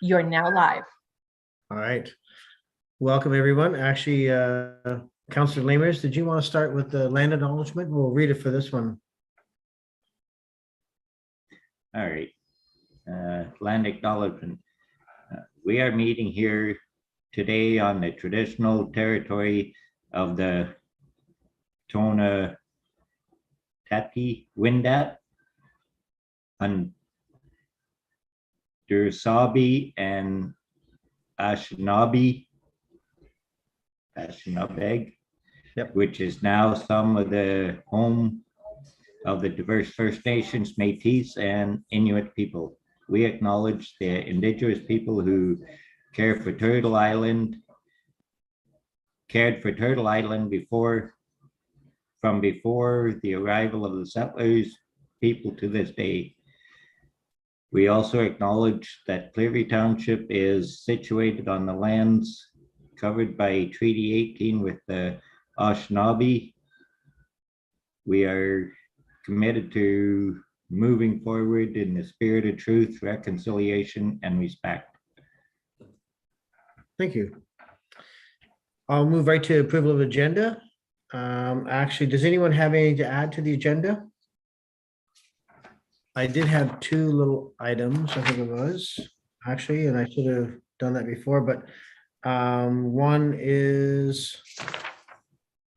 You're now live. All right. Welcome, everyone. Actually, Councillor Lamers, did you want to start with the land acknowledgement? We'll read it for this one. All right. Land acknowledgement. We are meeting here today on the traditional territory of the Tona Tati Wendat, Dursabi and Anishinaabe, Yep. which is now some of the home of the diverse First Nations, Métis, and Inuit people. We acknowledge the Indigenous people who cared for Turtle Island from before the arrival of the settlers people to this day. We also acknowledge that Cleary Township is situated on the lands covered by Treaty 18 with the Anishinaabe. We are committed to moving forward in the spirit of truth, reconciliation, and respect. Thank you. I'll move right to approval of agenda. Actually, does anyone have anything to add to the agenda? I did have two little items, I think it was, actually, and I should have done that before, but one is,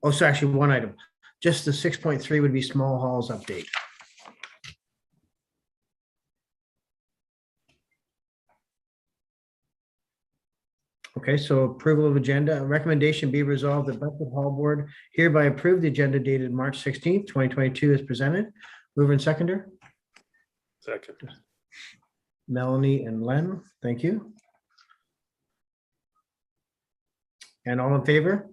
oh, so actually one item. Just the 6.3 would be small halls update. Okay, so approval of agenda. A recommendation be resolved that Brentwood Hall Board hereby approve the agenda dated March 16th, 2022 as presented. Mover and seconder? Second. Melanie and Len, thank you. And all in favor?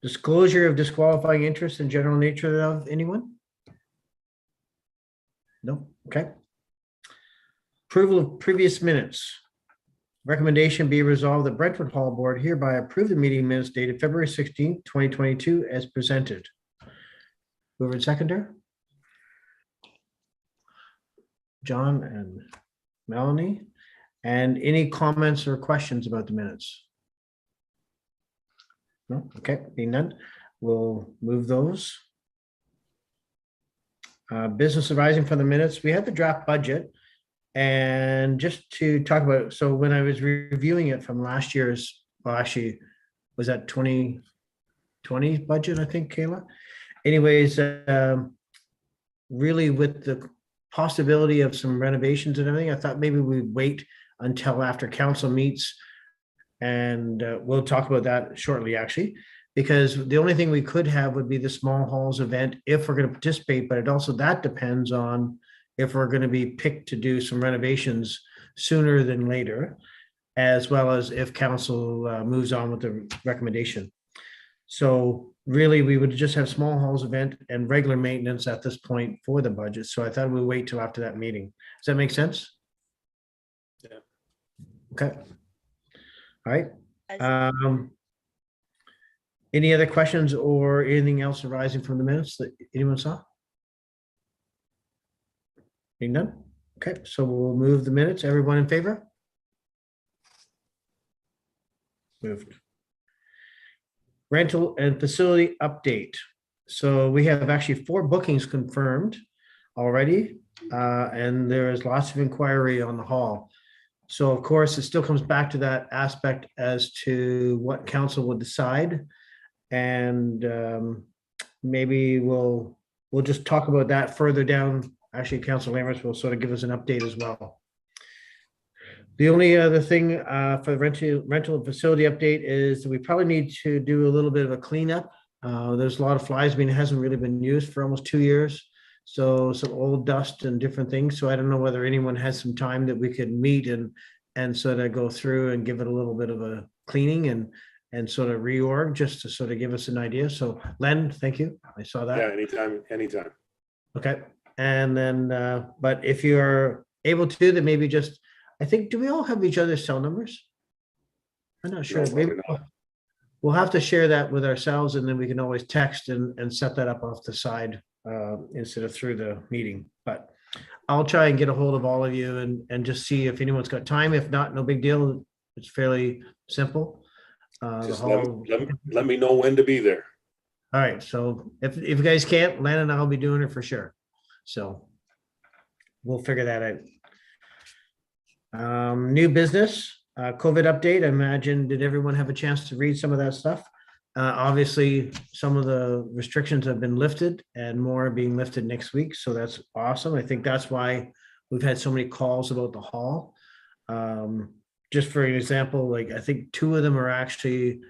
Disclosure of disqualifying interest in general nature of anyone? No, okay. Approval of previous minutes. Recommendation be resolved that Brentwood Hall Board hereby approve the meeting minutes dated February 16th, 2022 as presented. Mover and seconder? John and Melanie. And any comments or questions about the minutes? No, okay, being none, we'll move those. Business arising from the minutes, we had the draft budget. And just to talk about, so when I was reviewing it from last year's, well, actually, was that 2020 budget, I think, Kayla? Anyways, really with the possibility of some renovations and everything, I thought maybe we'd wait until after council meets. And we'll talk about that shortly, actually, because the only thing we could have would be the small halls event if we're going to participate, but it also, that depends on if we're going to be picked to do some renovations sooner than later, as well as if council moves on with the recommendation. So really, we would just have small halls event and regular maintenance at this point for the budget. So I thought we'd wait till after that meeting. Does that make sense? Yeah. Okay. All right. Any other questions or anything else arising from the minutes that anyone saw? Being done? Okay, so we'll move the minutes. Everyone in favor? Moved. Rental and facility update. So we have actually 4 bookings confirmed already, and there is lots of inquiry on the hall. So of course, it still comes back to that aspect as to what council will decide. And maybe we'll just talk about that further down. Actually, Councilor Lamers will sort of give us an update as well. The only other thing for the rental and facility update is that we probably need to do a little bit of a cleanup. There's a lot of flies. I mean, it hasn't really been used for almost 2 years. So some old dust and different things. So I don't know whether anyone has some time that we could meet and sort of go through and give it a little bit of a cleaning and sort of reorg just to sort of give us an idea. So Len, thank you. I saw that. Yeah, anytime. Okay. And then, but if you're able to, then maybe just, I think, do we all have each other's cell numbers? I'm not sure. No, Maybe probably not. we'll have to share that with ourselves, and then we can always text and set that up off the side instead of through the meeting. But I'll try and get a hold of all of you and just see if anyone's got time. If not, no big deal. It's fairly simple. The Just hall. let me know when to be there. All right, so if you guys can't, Len and I'll be doing it for sure. So we'll figure that out. New business, COVID update. I imagine, did everyone have a chance to read some of that stuff? Obviously, some of the restrictions have been lifted and more are being lifted next week. So that's awesome. I think that's why we've had so many calls about the hall. Just for an example, like I think 2 of them are actually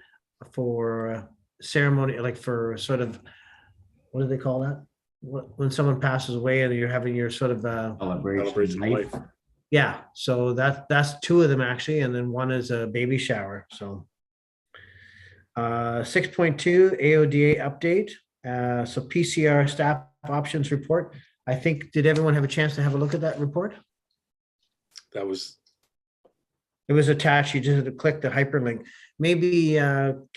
for ceremony, like for sort of, what do they call that? When someone passes away and you're having your sort of, Celebration Celebration of of life. life. yeah, so that's 2 of them actually, and then 1 is a baby shower, so. 6.2 AODA update, so PCR staff options report. I think, did everyone have a chance to have a look at that report? That was, It was attached, you just had to click the hyperlink. Maybe,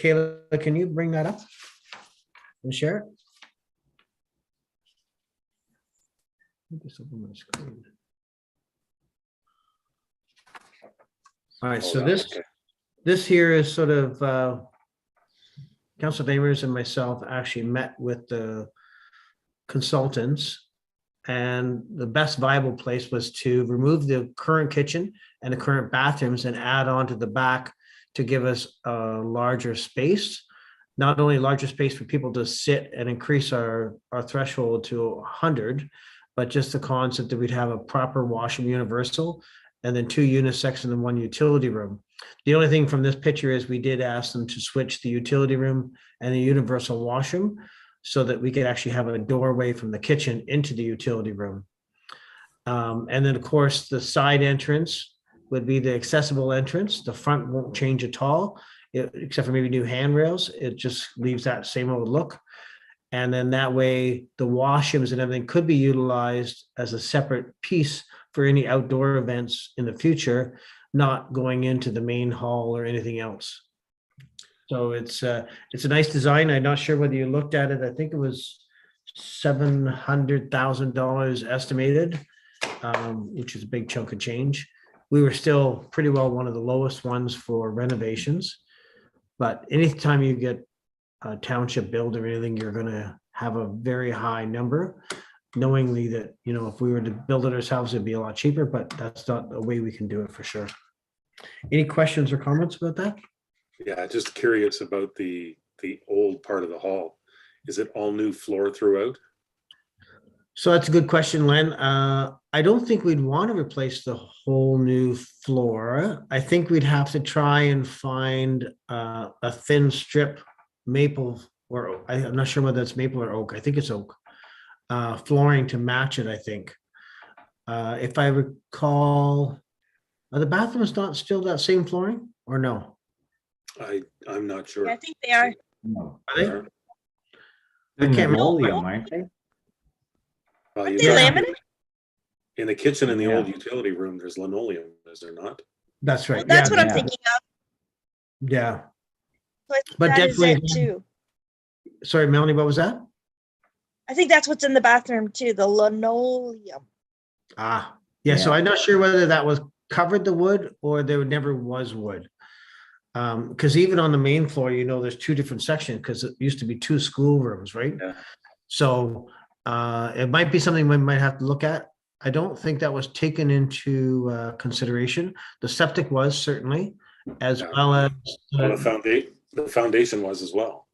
Kayla, can you bring that up and share it? Let me just open my screen. All right, oh, so that- this, okay. this here is sort of, Council Neighbors and myself actually met with the consultants. And the best viable place was to remove the current kitchen and the current bathrooms and add on to the back to give us a larger space. Not only larger space for people to sit and increase our threshold to 100, but just the concept that we'd have a proper washroom universal and then 2 unisex and then 1 utility room. The only thing from this picture is we did ask them to switch the utility room and the universal washroom so that we could actually have a doorway from the kitchen into the utility room. And then, of course, the side entrance would be the accessible entrance. The front won't change at all, except for maybe new handrails. It just leaves that same old look. And then that way, the washrooms and everything could be utilized as a separate piece for any outdoor events in the future, not going into the main hall or anything else. So it's a nice design. I'm not sure whether you looked at it. I think it was $700,000 estimated, which is a big chunk of change. We were still pretty well one of the lowest ones for renovations. But anytime you get a township build or anything, you're gonna have a very high number, knowingly that, you know, if we were to build it ourselves, it'd be a lot cheaper, but that's not a way we can do it for sure. Any questions or comments about that? Yeah, just curious about the old part of the hall. Is it all new floor throughout? So that's a good question, Len. I don't think we'd want to replace the whole new floor. I think we'd have to try and find a thin strip maple, or I'm not sure whether it's maple or oak. I think it's oak flooring to match it, I think. If I recall, are the bathrooms not still that same flooring or no? I'm not sure. Yeah, I think they are. No. Are they? Are- I can't remember. Linoleum, aren't they? Well, Aren't you they got- laminate? In the kitchen in the Yeah. old utility room, there's linoleum, is there not? That's right. Well, that's Yeah, what I'm yeah. thinking of. yeah. So I think But that is it definitely- too. Sorry, Melanie, what was that? I think that's what's in the bathroom too, the linoleum. Yeah, so Yeah. I'm not sure whether that was covered the wood or there never was wood. Because even on the main floor, you know, there's 2 different sections because it used to be 2 schoolrooms, right? Yeah. So it might be something we might have to look at. I don't think that was taken into consideration. The septic was certainly, as Yeah. well as, Well, the foundation was as well.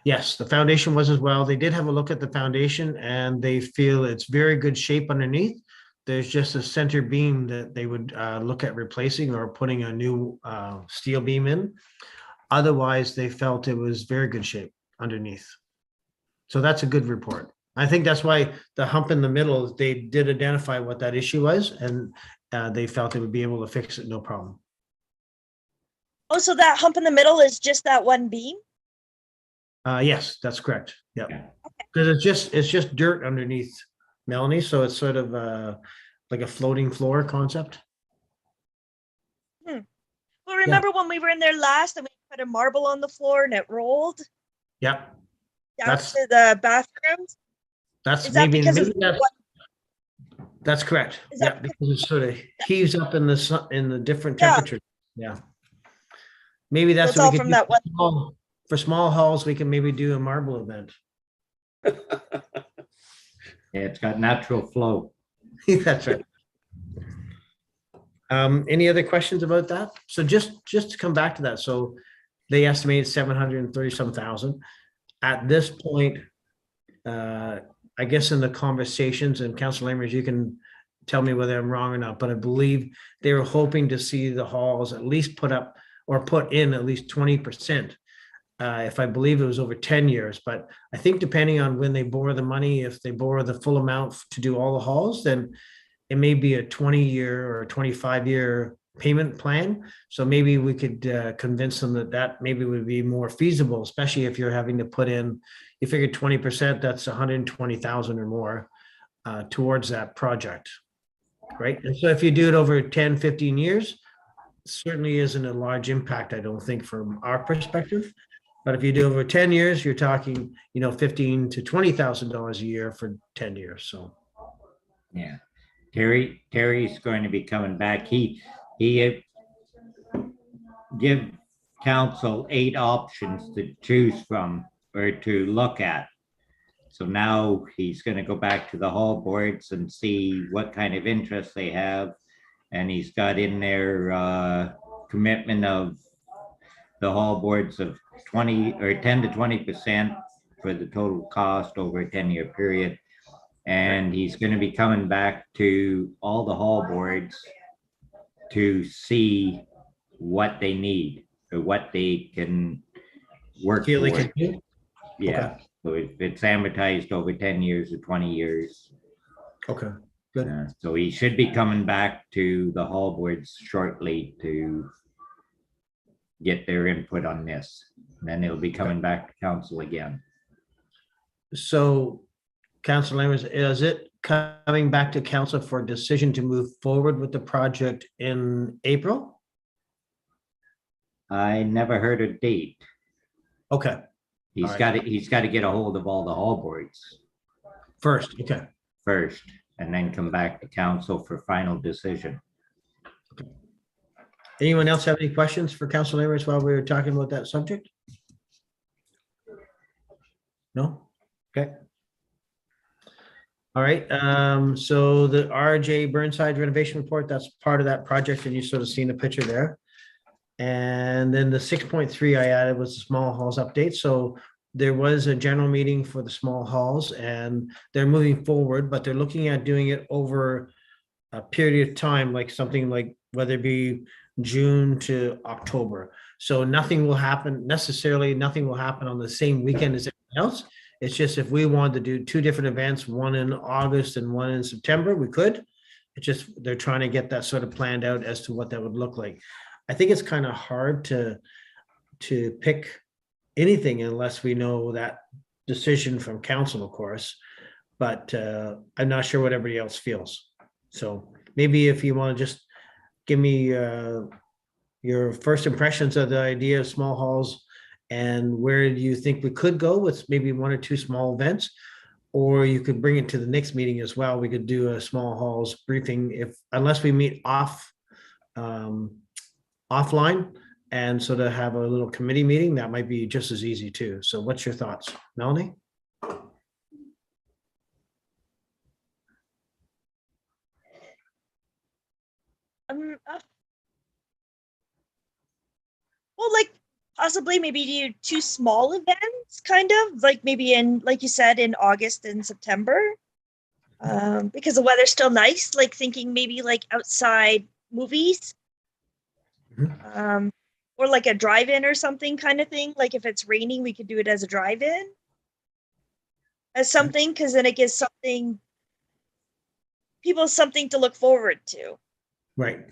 yes, the foundation was as well. They did have a look at the foundation and they feel it's very good shape underneath. There's just a center beam that they would look at replacing or putting a new steel beam in. Otherwise, they felt it was very good shape underneath. So that's a good report. I think that's why the hump in the middle, they did identify what that issue was and they felt they would be able to fix it, no problem. Oh, so that hump in the middle is just that one beam? Yes, that's correct. Yeah. Yeah. Because it's just dirt underneath, Melanie. So it's sort of like a floating floor concept. Well, remember when we were in there last and we put a marble on the floor and it rolled Yeah, down That's- to the bathrooms? that's Is that maybe, because of maybe that's, That's correct. Is Yeah, that- because it sort of heaves up in the sun, in the different Yeah. temperatures. Yeah. Maybe So that's it's what all we could from do that one. for small halls. We can maybe do a marble event. Yeah, it's got natural flow. That's right. Any other questions about that? So just to come back to that, so they estimated 730 some thousand. At this point, I guess in the conversations, and Councilor Lamers, you can tell me whether I'm wrong or not, but I believe they were hoping to see the halls at least put up or put in at least 20%. If I believe it was over 10 years, but I think depending on when they borrow the money, if they borrow the full amount to do all the halls, then it may be a 20-year or a 25-year payment plan. So maybe we could convince them that that maybe would be more feasible, especially if you're having to put in, you figure 20%, that's 120,000 or more towards that project, right? And so if you do it over 10, 15 years, certainly isn't a large impact, I don't think, from our perspective. But if you do over 10 years, you're talking, you know, $15,000 to $20,000 a year for 10 years. So Yeah. Terry's going to be coming back. He give council 8 options to choose from or to look at. So now he's going to go back to the hall boards and see what kind of interest they have. And he's got in there commitment of the hall boards of 20 or 10 to 20% for the total cost over a 10-year period. And he's going to be coming back to all the hall boards to see what they need or what they can work feel they for. can do. Yeah. So if it's amortized over 10 years or 20 years. Okay, good. So he should be coming back to the hall boards shortly to get their input on this. And then it'll be coming back to council again. So, Councilor Lamers, is it coming back to council for a decision to move forward with the project in April? I never heard a date. Okay, He's All got to get a hold of all the hall boards first, okay. first, and then come back to council for final decision. Anyone else have any questions for Councilor Lamers while we were talking about that subject? No? Okay. All right, so the RJ Burnside renovation report, that's part of that project, and you sort of seen the picture there. And then the 6.3 I added was the small halls update. So there was a general meeting for the small halls and they're moving forward, but they're looking at doing it over a period of time, like something like whether it be June to October. So nothing will happen necessarily, nothing will happen on the same weekend as everything else. It's just if we wanted to do 2 different events, one in August and one in September, we could. It's just they're trying to get that sort of planned out as to what that would look like. I think it's kind of hard to pick anything unless we know that decision from council, of course. But I'm not sure what everybody else feels. So maybe if you want to just give me your first impressions of the idea of small halls and where do you think we could go with maybe 1 or 2 small events, or you could bring it to the next meeting as well. We could do a small halls briefing unless we meet offline and sort of have a little committee meeting, that might be just as easy too. So what's your thoughts, Melanie? Well, like possibly maybe do 2 small events, kind of like maybe in, like you said, in August and September, because the weather's still nice. Like thinking maybe like outside movies, or like a drive-in or something kind of thing. Like if it's raining, we could do it as a drive-in, as something, because then it gives people something to look forward to. Right.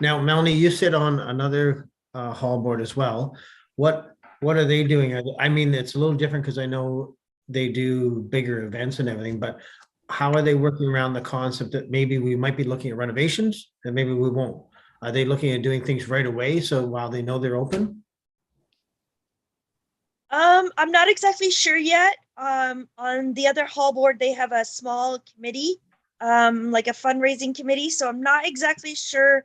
Now, Melanie, you sit on another hall board as well. What are they doing? I mean, it's a little different because I know they do bigger events and everything, but how are they working around the concept that maybe we might be looking at renovations and maybe we won't? Are they looking at doing things right away? So while they know they're open? I'm not exactly sure yet. On the other hall board, they have a small committee like a fundraising committee. So I'm not exactly sure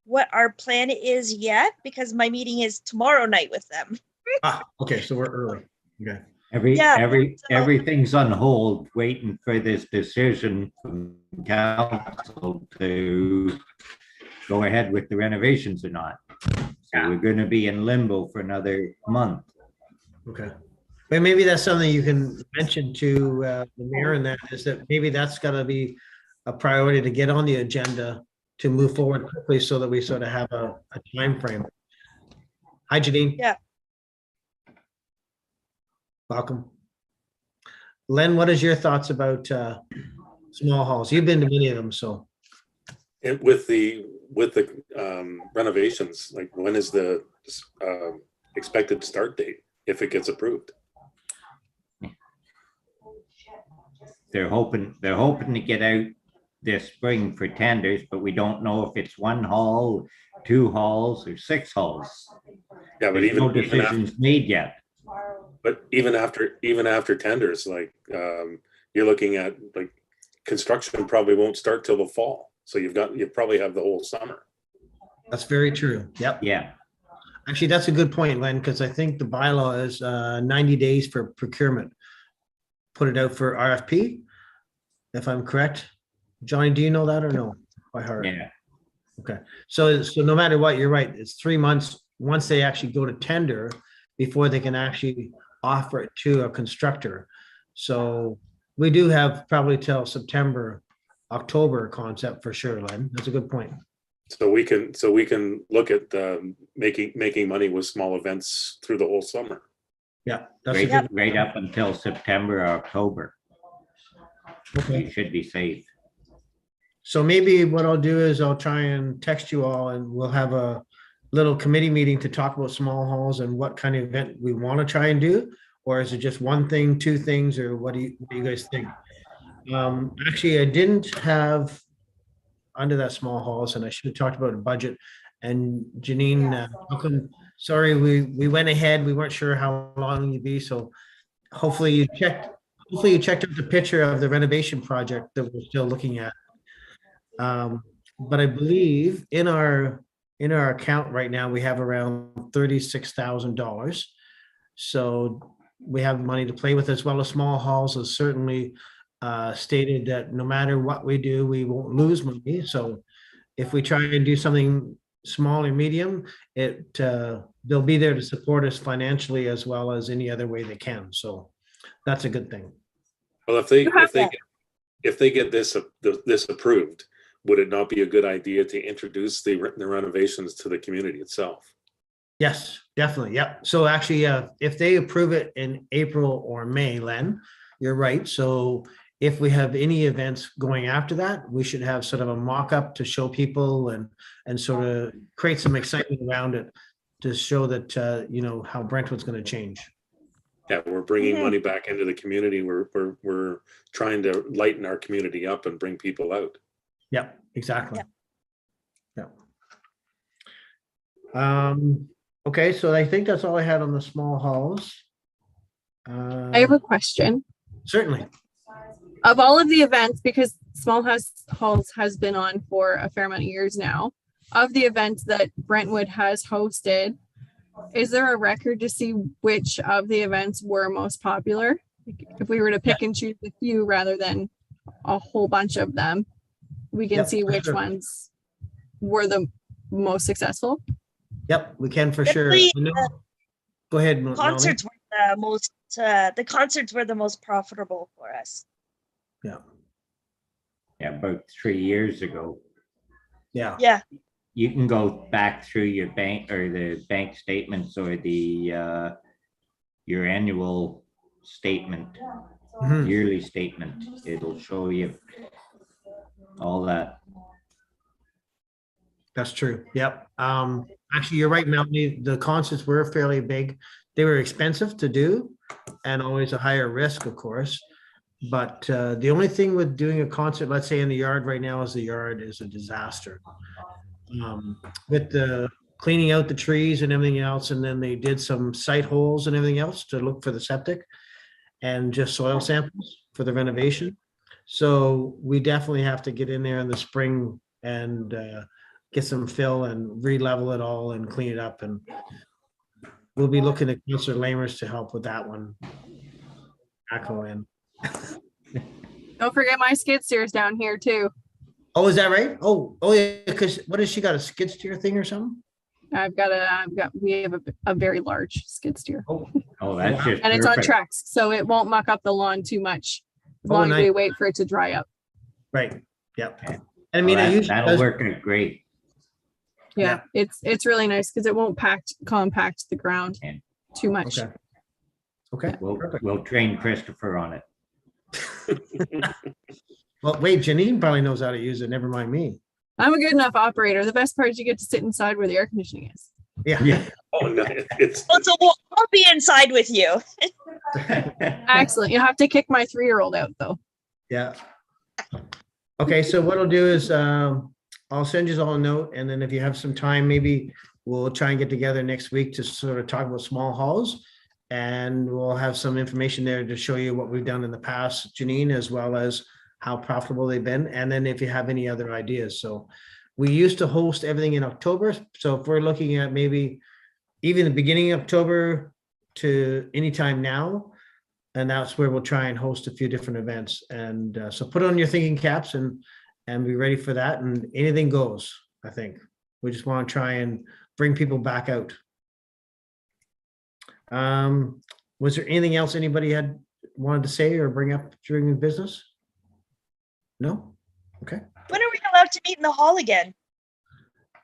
what our plan is yet because my meeting is tomorrow night with them. Okay, so we're early. Okay. Everything's on hold, waiting for this decision from council to go ahead with the renovations or not. So we're gonna be in limbo for another month. Okay. But maybe that's something you can mention to the mayor, and that is that maybe that's gotta be a priority to get on the agenda to move forward quickly so that we sort of have a time frame. Hi, Janine. Yeah. Welcome. Len, what is your thoughts about small halls? You've been to many of them, so. And with the renovations, like when is the expected start date if it gets approved? They're hoping to get out this spring for tenders, but we don't know if it's one hall, 2 halls, or 6 halls. Yeah, but There's no even after, decisions made yet. but even after tenders, like you're looking at like construction probably won't start till the fall. So you probably have the whole summer. That's very true. Yep. Yeah, Actually, that's a good point, Len, because I think the bylaw is 90 days for procurement. Put it out for RFP, if I'm correct. Johnny, do you know that or no? By heart? yeah. Okay. So no matter what, you're right. It's 3 months once they actually go to tender before they can actually offer it to a constructor. So we do have probably till September, October concept for sure, Len. That's a good point. So we can look at making money with small events through the whole summer. Yeah. That's a Right, good, right up until September or October. okay. You should be safe. So maybe what I'll do is I'll try and text you all and we'll have a little committee meeting to talk about small halls and what kind of event we want to try and do. Or is it just one thing, 2 things, or what do you guys think? Actually, I didn't have under that small halls and I should have talked about a budget. And Janine, sorry, we went ahead. We weren't sure how long you'd be. So hopefully you checked out the picture of the renovation project that we're still looking at. But I believe in our account right now, we have around $36,000. So we have money to play with, as well as small halls has certainly stated that no matter what we do, we won't lose money. So if we try and do something small or medium, they'll be there to support us financially as well as any other way they can. So that's a good thing. Well, if they get this approved, would it not be a good idea to introduce the renovations to the community itself? Yes, definitely. Yep. So actually, if they approve it in April or May, Len, you're right. So if we have any events going after that, we should have sort of a mock-up to show people and sort of create some excitement around it to show that, how Brentwood's going to change. Yeah, we're bringing money back into the community. We're trying to lighten our community up and bring people out. Yep, exactly. Yep. Okay, so I think that's all I had on the small halls. I have a question. Certainly. Of all of the events, because Small House Halls has been on for a fair amount of years now, of the events that Brentwood has hosted, is there a record to see which of the events were most popular? If we were to pick and choose a few rather than a whole bunch of them, we can see which ones were the most successful. Yep, we can for sure. Definitely, Go ahead. Melanie. Concerts were the most. The concerts were the most profitable for us. Yeah. Yeah, about 3 years ago. Yeah. Yeah. You can go back through your bank or the bank statements or the your annual statement, Mhm. yearly statement. It'll show you all that. That's true. Yep. Actually, you're right, Melanie. The concerts were fairly big. They were expensive to do and always a higher risk, of course. But the only thing with doing a concert, let's say in the yard right now, is the yard is a disaster. With the cleaning out the trees and everything else, and then they did some site holes and everything else to look for the septic and just soil samples for the renovation. So we definitely have to get in there in the spring and get some fill and re-level it all and clean it up. And we'll be looking at Councillor Lamers to help with that one. Echo in. Don't forget my skid steers down here too. Oh, is that right? Oh, yeah. Because what has she got? A skid steer thing or something? We have a very large skid steer Oh, Oh, that's just and it's on perfect. tracks, so it won't muck up the lawn too much as Oh, long as we nice. wait for it to dry up. right. Yep. Okay. I mean, Well, it usually that'll does. work out great. Yeah, it's really nice because it won't compact the ground And- too much. Okay. Okay. Perfect. We'll train Christopher on it. Well, wait, Janine probably knows how to use it. Never mind me. I'm a good enough operator. The best part is you get to sit inside where the air conditioning is. Yeah. Yeah. Oh, no, it's, Well, so I'll be inside with you. Excellent. You have to kick my 3-year-old out though. Yeah. Okay, so what I'll do is I'll send you all a note, and then if you have some time, maybe we'll try and get together next week to sort of talk about small halls. And we'll have some information there to show you what we've done in the past, Janine, as well as how profitable they've been. And then if you have any other ideas. So we used to host everything in October. So if we're looking at maybe even the beginning of October to anytime now, and that's where we'll try and host a few different events. And so put on your thinking caps and be ready for that. And anything goes, I think. We just want to try and bring people back out. Was there anything else anybody had wanted to say or bring up during the business? No? Okay. When are we allowed to meet in the hall again?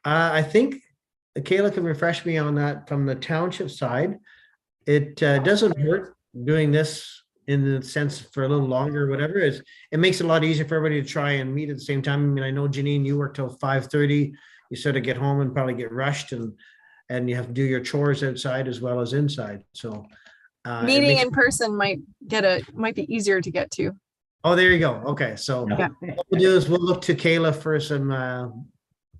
I think Kayla can refresh me on that from the township side. It doesn't hurt doing this in the sense for a little longer, whatever it is. It makes it a lot easier for everybody to try and meet at the same time. I mean, I know Janine, you work till 5:30. You sort of get home and probably get rushed and you have to do your chores outside as well as inside. So it Meeting makes- in person might be easier to get to. Oh, there you go. Okay, so Yeah. what we'll do is we'll look to Kayla for some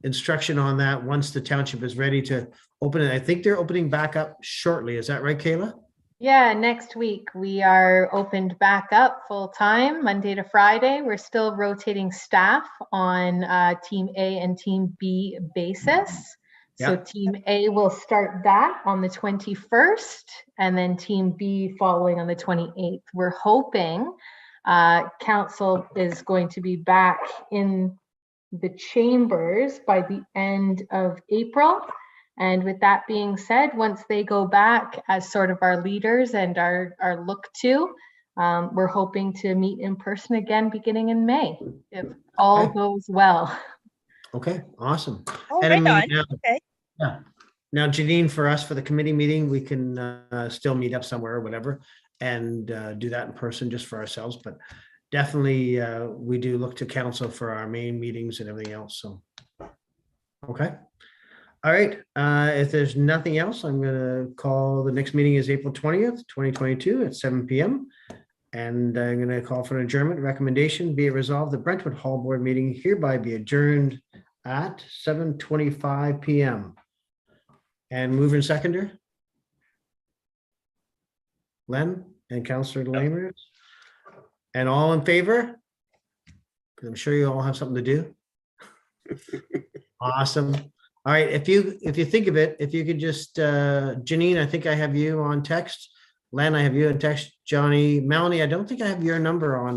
instruction on that once the township is ready to open it. I think they're opening back up shortly. Is that right, Kayla? Yeah, next week we are opened back up full time, Monday to Friday. We're still rotating staff on Team A and Team B basis. So Yeah. Team A will start that on the 21st and then Team B following on the 28th. We're hoping council is going to be back in the chambers by the end of April. And with that being said, once they go back as sort of our leaders and our look to, we're hoping to meet in person again beginning in May, if all Okay. goes well. Okay, awesome. Oh, And I right mean, on. now- Okay. Yeah. Now, Janine, for us, for the committee meeting, we can still meet up somewhere or whatever and do that in person just for ourselves. But definitely, we do look to council for our main meetings and everything else. So, okay. All right. If there's nothing else, I'm going to call the next meeting is April 20th, 2022 at 7 p.m. And I'm going to call for an adjournment recommendation. Be it resolved, the Brentwood Hall Board meeting hereby be adjourned at 7:25 p.m. And mover and seconder? Len and Councillor Lamers? And all in favor? Because I'm sure you all have something to do. Awesome. All right, if you think of it, if you could just, Janine, I think I have you on text. Len, I have you on text. Johnny, Melanie, I don't think I have your number on